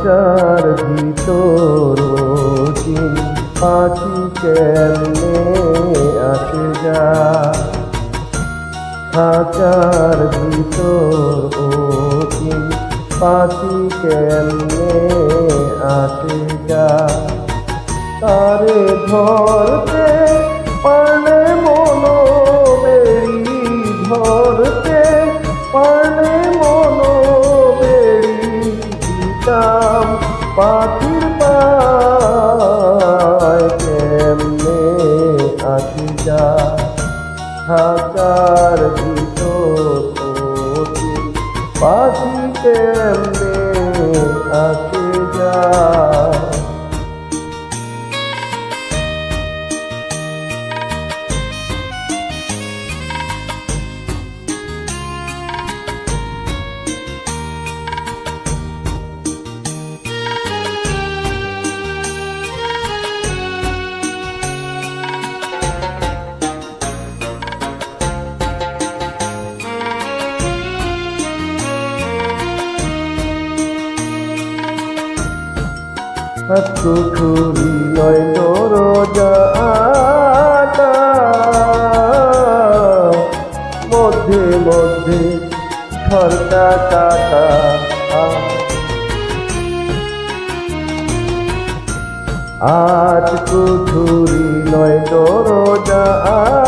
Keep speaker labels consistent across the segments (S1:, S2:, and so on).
S1: খাঁচার ভিতর চিন পাখি কেমনে আসে যায়, খাঁচার ভিতর চিন পাখি কেমনে আসে যায়। তারে ধরতে পারলে মনো বেড়ি, ধরতে পারলে মনো বেড়ি দিতাম পাখির পায় কেমনে আসি যায়। খাঁচার ভিতর পাখি কেমনে আসি যায়। কুঠুরি নয় দরজাটা, মধ্যে মধ্যে ঝরকা কাটা, আজ কুঠুরি নয় দরজাটা,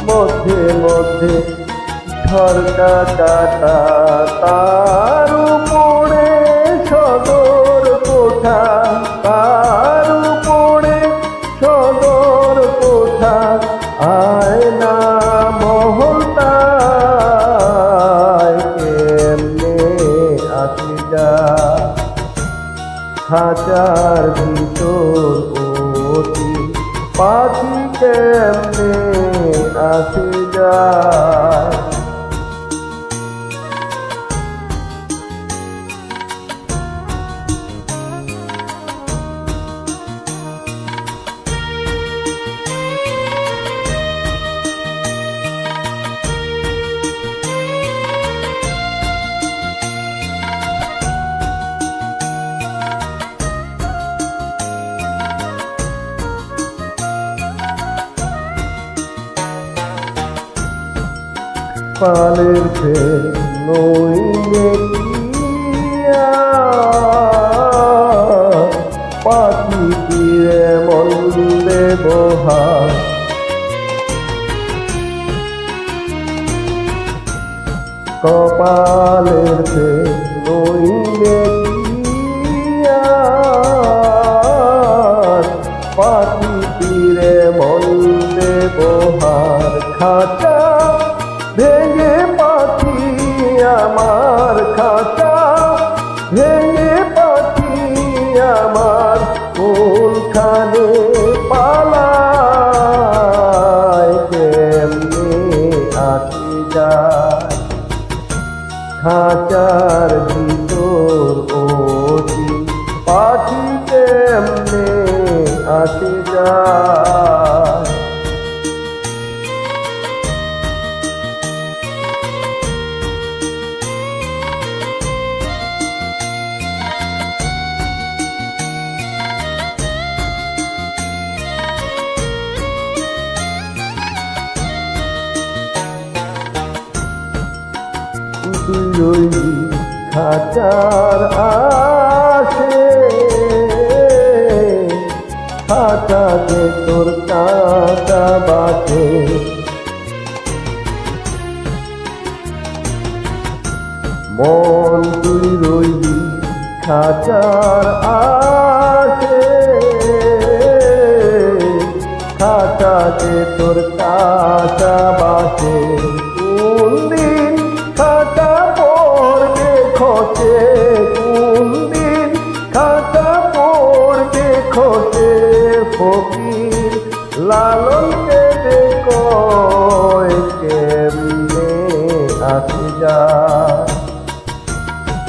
S1: মধ্যে মধ্যে ঝরকা কাটা। তার উপরে সদর কোঠা, তার উপরে সদর কোঠা, আয়না মহলটায় কেমনে আসি যায়। খাঁচার ভিতর অতি পাখি কেমনে আসি যায়। পালের ফের নইলে কিয়া, পাখি তীরে মন্দে বহার, কপালের ফের নইলে কিয়া, পাখি তীরে মন্দে বহার। খাঁচা ভেঙে পাখি আমার, খাঁচা ভেঙে পাখি আমার, কোনখানে পালায় কেমনে আসি যায়। খাঁচার ভিতর অতি পাখি কেমনে আসি যায়। তুই খাঁচার আসে, খাঁচাতে তোর কাঁচা বাসে, মন তুই রইলি খাঁচার আসে, খাঁচাতে তোর কাঁচা বাসে। কোন দিন খাঁচা পড়বে খসে, কোন দিন খাঁচা পড়বে খসে, ফকির লালনকে কয় কেমনে আসি যায়।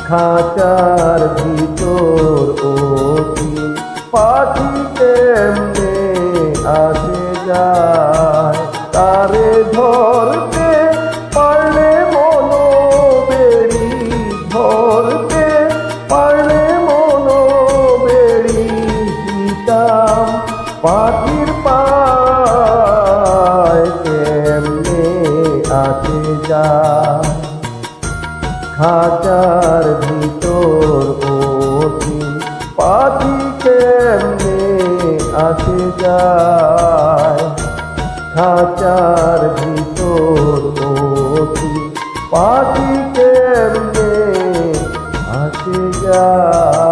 S1: খাঁচার ভিতর অতি পাখি কেমনে আসে যায়। তারে ধরতে পারলে মনো বেড়ি, পাখির পায় কেমনে আসে যায়, খাঁচার ভিতর ওঠে পাখি কেমনে আসে যায়, খাঁচার ভিতর ওঠে পাখি কেমনে আসে যায়।